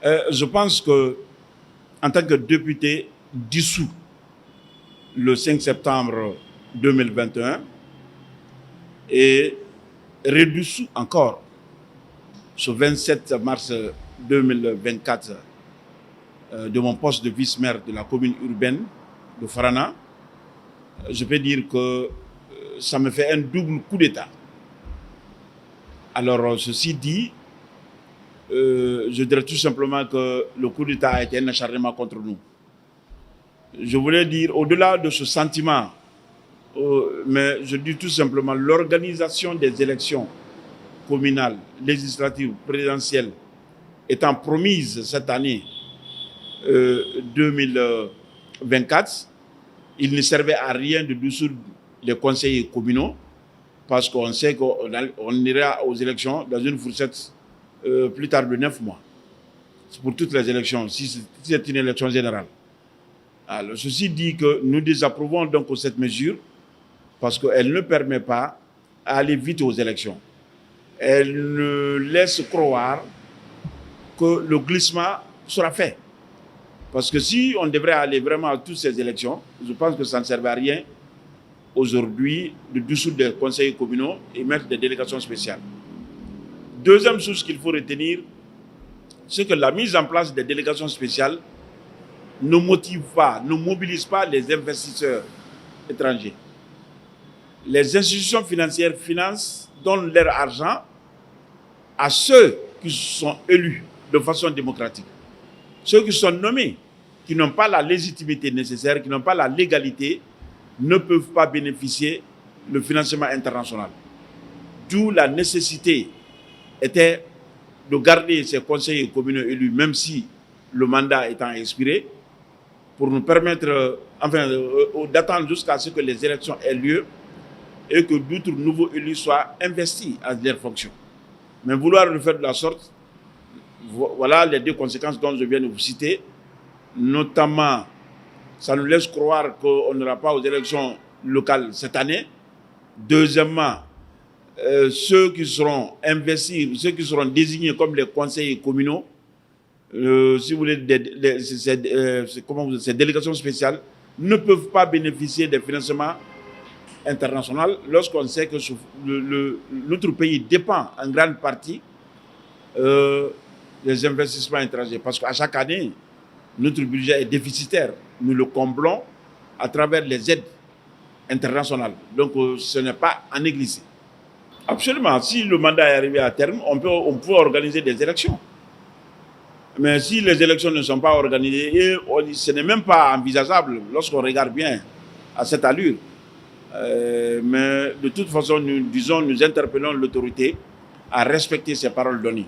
Je pense que, en tant que député dissous le 5 septembre 2021 et redissous encore ce 27 mars 2024 de mon poste de vice-maire de la commune urbaine de Farana, je peux dire que ça me fait un double coup d'État. Alors, ceci dit, je dirais tout simplement que le coup d'État a été un acharnement contre nous. Je voulais dire, au-delà de ce sentiment, mais je dis tout simplement, l'organisation des élections communales, législatives, présidentielles étant promise cette année 2024, il ne servait à rien de dissoudre les conseillers communaux parce qu'on sait qu'on ira aux élections dans une fourchette plus tard de 9 mois. C'est pour toutes les élections, si c'est une élection générale. Alors, ceci dit que nous désapprouvons donc cette mesure parce qu'elle ne permet pas d'aller vite aux élections. Elle ne laisse croire que le glissement sera fait. Parce que si on devrait aller vraiment à toutes ces élections, je pense que ça ne servait à rien aujourd'hui de dissoudre des conseils communaux et mettre des délégations spéciales. Deuxième chose qu'il faut retenir, c'est que la mise en place des délégations spéciales ne motive pas, ne mobilise pas les investisseurs étrangers. Les institutions financières donnent leur argent à ceux qui sont élus de façon démocratique. Ceux qui sont nommés, qui n'ont pas la légitimité nécessaire, qui n'ont pas la légalité, ne peuvent pas bénéficier du financement international. D'où la nécessité était de garder ces conseillers communaux élus, même si le mandat étant expiré, pour nous permettre, d'attendre jusqu'à ce que les élections aient lieu et que d'autres nouveaux élus soient investis à leurs fonctions. Mais vouloir le faire de la sorte, voilà les deux conséquences dont je viens de vous citer. Notamment, ça nous laisse croire qu'on n'aura pas aux élections locales cette année. Deuxièmement, ceux qui seront investis, ceux qui seront désignés comme les conseillers communaux, si vous voulez, ces délégations spéciales ne peuvent pas bénéficier des financements internationaux lorsqu'on sait que notre pays dépend en grande partie des investissements étrangers. Parce qu'à chaque année, notre budget est déficitaire. Nous le comblons à travers les aides internationales. Donc, ce n'est pas à négliger. Absolument. Si le mandat est arrivé à terme, on peut organiser des élections. Mais si les élections ne sont pas organisées, ce n'est même pas envisageable lorsqu'on regarde bien à cette allure. Mais de toute façon, nous interpellons l'autorité à respecter ces paroles données.